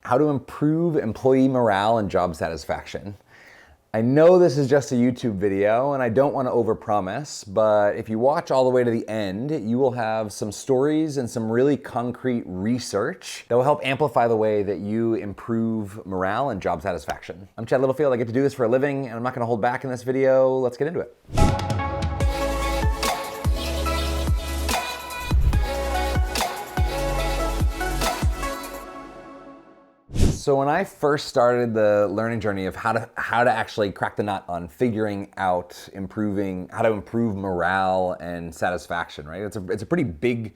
how to improve employee morale and job satisfaction. I know this is just a YouTube video and I don't want to overpromise, but if you watch all the way to the end, you will have some stories and some really concrete research that will help amplify the way that you improve morale and job satisfaction. I'm Chad Littlefield. I get to do this for a living and I'm not going to hold back in this video. Let's get into it. So when I first started the learning journey of how to actually crack the nut on figuring out how to improve morale and satisfaction, right? It's a pretty big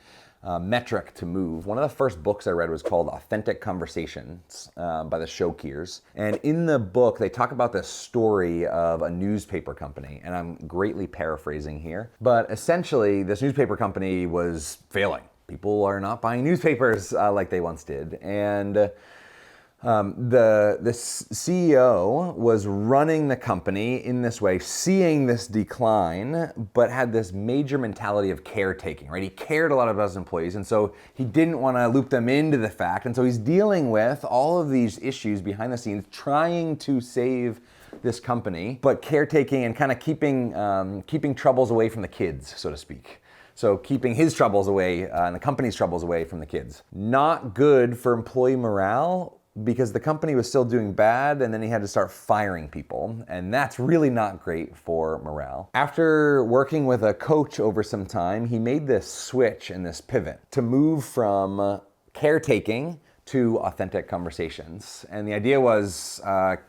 metric to move. One of the first books I read was called Authentic Conversations by the Shokeers. And in the book, they talk about this story of a newspaper company, and I'm greatly paraphrasing here. But essentially, this newspaper company was failing. People are not buying newspapers like they once did. And the CEO was running the company in this way, seeing this decline, but had this major mentality of caretaking, right? He cared a lot about his employees, and so he didn't want to loop them into the fact, and so he's dealing with all of these issues behind the scenes, trying to save this company, but caretaking and kind of keeping troubles away from the kids, so to speak. So keeping his troubles away and the company's troubles away from the kids. Not good for employee morale, because the company was still doing bad and then he had to start firing people, and that's really not great for morale. After working with a coach over some time, he made this switch and this pivot to move from caretaking to authentic conversations. And the idea was,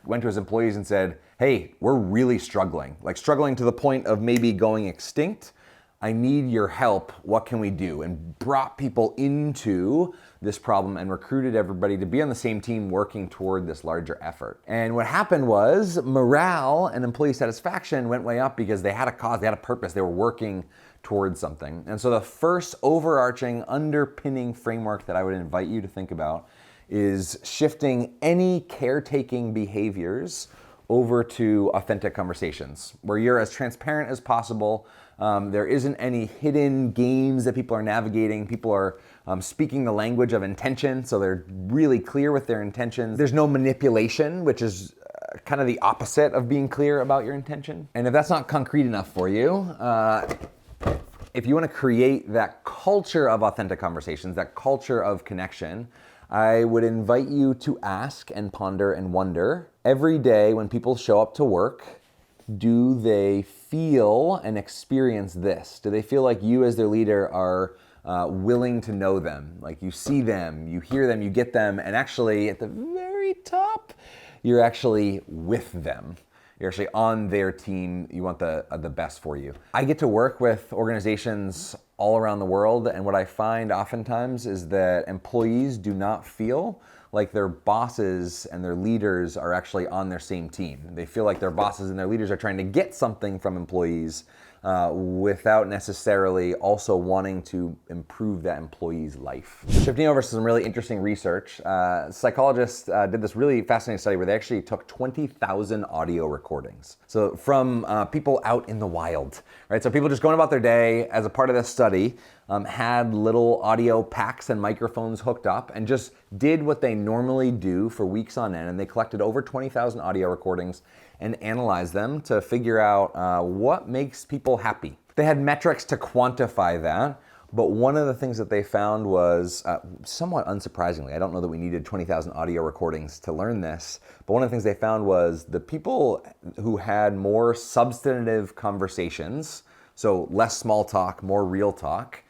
went to his employees and said, hey, we're really struggling to the point of maybe going extinct. I need your help. What can we do? And brought people into this problem and recruited everybody to be on the same team working toward this larger effort. And what happened was morale and employee satisfaction went way up because they had a cause, they had a purpose, they were working towards something. And so the first overarching underpinning framework that I would invite you to think about is shifting any caretaking behaviors over to authentic conversations, where you're as transparent as possible. There isn't any hidden games that people are navigating. People are speaking the language of intention, so they're really clear with their intentions. There's no manipulation, which is kind of the opposite of being clear about your intention. And if that's not concrete enough for you, if you want to create that culture of authentic conversations, that culture of connection, I would invite you to ask and ponder and wonder every day when people show up to work, do they feel and experience this? Do they feel like you as their leader are willing to know them? Like you see them, you hear them, you get them, and actually at the very top, you're actually with them. You're actually on their team. You want the best for you. I get to work with organizations all around the world, and what I find oftentimes is that employees do not feel like their bosses and their leaders are actually on their same team. They feel like their bosses and their leaders are trying to get something from employees without necessarily also wanting to improve that employee's life. Shifting over to some really interesting research, psychologists did this really fascinating study where they actually took 20,000 audio recordings. So from people out in the wild, right? So people just going about their day. As a part of this study, had little audio packs and microphones hooked up and just did what they normally do for weeks on end. And they collected over 20,000 audio recordings and analyzed them to figure out what makes people happy. They had metrics to quantify that, but one of the things that they found was, somewhat unsurprisingly, I don't know that we needed 20,000 audio recordings to learn this, but one of the things they found was the people who had more substantive conversations, so less small talk, more real talk,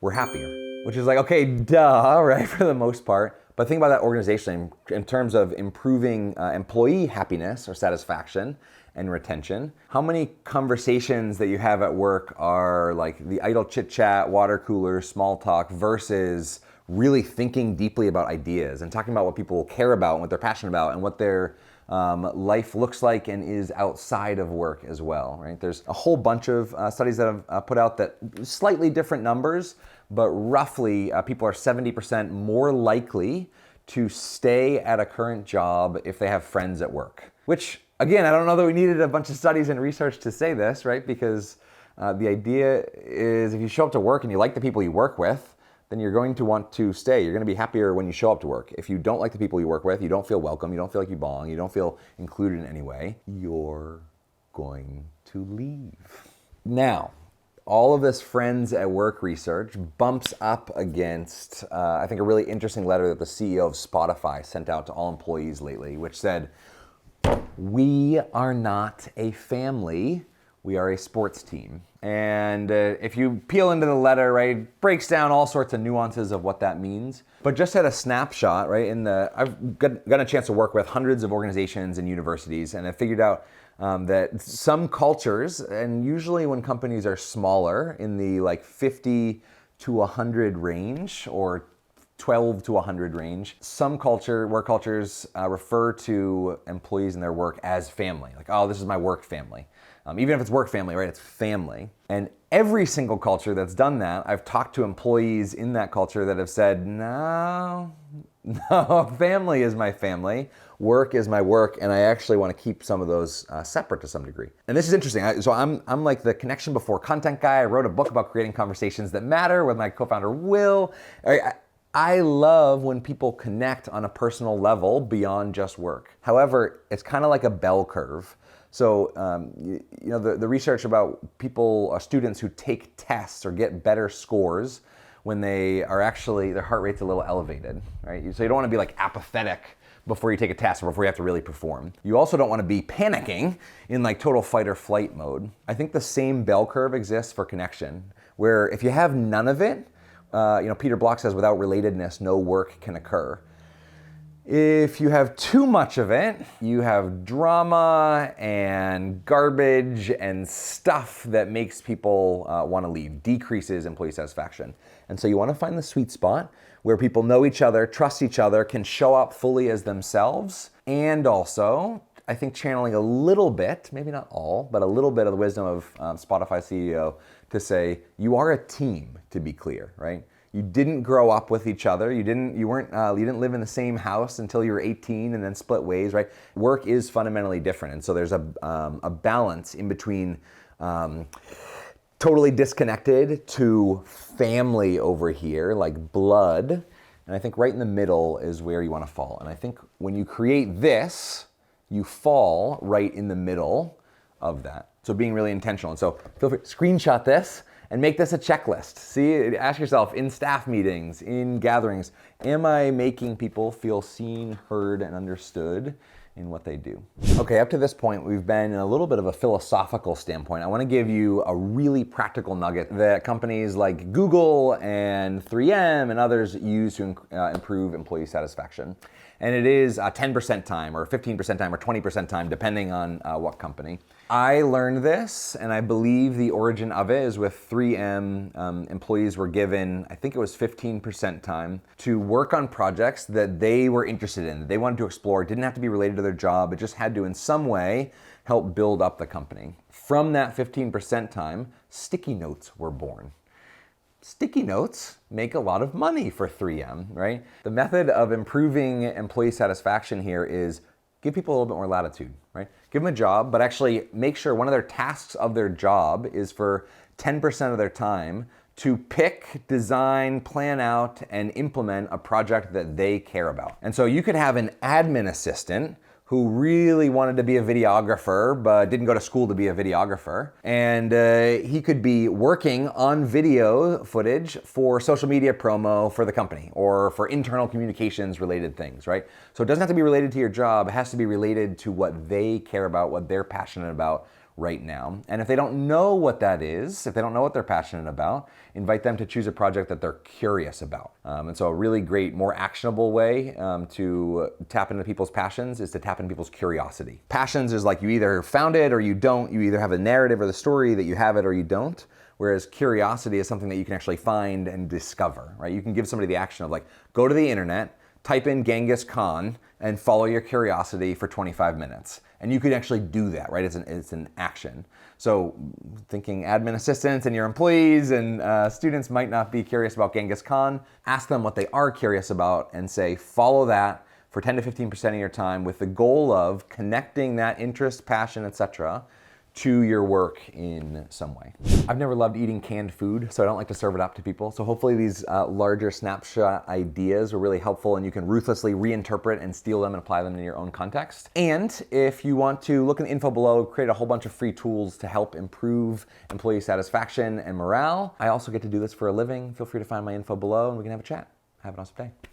were happier, which is like, okay, duh, right, for the most part. But think about that organization in terms of improving employee happiness or satisfaction and retention. How many conversations that you have at work are like the idle chit chat, water cooler, small talk versus really thinking deeply about ideas and talking about what people care about and what they're passionate about and what their life looks like and is outside of work as well, right? There's a whole bunch of studies that have put out that slightly different numbers, but roughly people are 70% more likely to stay at a current job if they have friends at work. Which, again, I don't know that we needed a bunch of studies and research to say this, right? Because the idea is if you show up to work and you like the people you work with, then you're going to want to stay. You're going to be happier when you show up to work. If you don't like the people you work with, you don't feel welcome, you don't feel like you belong, you don't feel included in any way, you're going to leave. Now, all of this friends at work research bumps up against, I think, a really interesting letter that the CEO of Spotify sent out to all employees lately, which said, "We are not a family, we are a sports team." And if you peel into the letter, right, it breaks down all sorts of nuances of what that means. But just at a snapshot, right, I've got a chance to work with hundreds of organizations and universities, and I figured out that some cultures, and usually when companies are smaller, in the like 50 to 100 range, or 12 to 100 range, some work cultures refer to employees and their work as family. Like, oh, this is my work family. Even if it's work family, right, it's family. And every single culture that's done that, I've talked to employees in that culture that have said, no, family is my family, work is my work, and I actually want to keep some of those separate to some degree. And this is interesting. So I'm like the connection before content guy. I wrote a book about creating conversations that matter with my co-founder, Will. I love when people connect on a personal level beyond just work. However, it's kind of like a bell curve. So, the research about students who take tests or get better scores when they are actually, their heart rate's a little elevated, right? So you don't want to be like apathetic before you take a test or before you have to really perform. You also don't want to be panicking in like total fight or flight mode. I think the same bell curve exists for connection, where if you have none of it, Peter Block says, without relatedness, no work can occur. If you have too much of it, you have drama and garbage and stuff that makes people want to leave, decreases employee satisfaction. And so you want to find the sweet spot where people know each other, trust each other, can show up fully as themselves, and also, I think, channeling a little bit, maybe not all, but a little bit of the wisdom of Spotify CEO to say, you are a team, to be clear, right? You didn't grow up with each other. You didn't live in the same house until you were 18 and then split ways, right? Work is fundamentally different. And so there's a balance in between totally disconnected to family over here, like blood. And I think right in the middle is where you want to fall. And I think when you create this, you fall right in the middle of that. So being really intentional. And so feel free to screenshot this and make this a checklist. See, ask yourself in staff meetings, in gatherings, am I making people feel seen, heard, and understood in what they do? Okay, up to this point, we've been in a little bit of a philosophical standpoint. I want to give you a really practical nugget that companies like Google and 3M and others use to improve employee satisfaction. And it is 10% time or 15% time or 20% time, depending on what company. I learned this, and I believe the origin of it is with 3M. Employees were given, I think it was 15% time to work on projects that they were interested in, that they wanted to explore. It didn't have to be related to their job. It just had to, in some way, help build up the company. From that 15% time, sticky notes were born. Sticky notes make a lot of money for 3M, right? The method of improving employee satisfaction here is give people a little bit more latitude, right? Give them a job, but actually make sure one of their tasks of their job is for 10% of their time to pick, design, plan out, and implement a project that they care about. And so you could have an admin assistant who really wanted to be a videographer, but didn't go to school to be a videographer. And he could be working on video footage for social media promo for the company or for internal communications related things, right? So it doesn't have to be related to your job. It has to be related to what they care about, what they're passionate about right now. And if they don't know what that is, if they don't know what they're passionate about, invite them to choose a project that they're curious about. And so a really great, more actionable way to tap into people's passions is to tap into people's curiosity. Passions is like you either found it or you don't. You either have a narrative or the story that you have it or you don't. Whereas curiosity is something that you can actually find and discover, right? You can give somebody the action of like, go to the internet, type in Genghis Khan, and follow your curiosity for 25 minutes. And you could actually do that, right? It's an action. So thinking admin assistants and your employees and students might not be curious about Genghis Khan. Ask them what they are curious about and say, follow that for 10 to 15% of your time with the goal of connecting that interest, passion, etc., to your work in some way. I've never loved eating canned food, so I don't like to serve it up to people. So hopefully these larger snapshot ideas were really helpful, and you can ruthlessly reinterpret and steal them and apply them in your own context. And if you want to look in the info below, create a whole bunch of free tools to help improve employee satisfaction and morale. I also get to do this for a living. Feel free to find my info below and we can have a chat. Have an awesome day.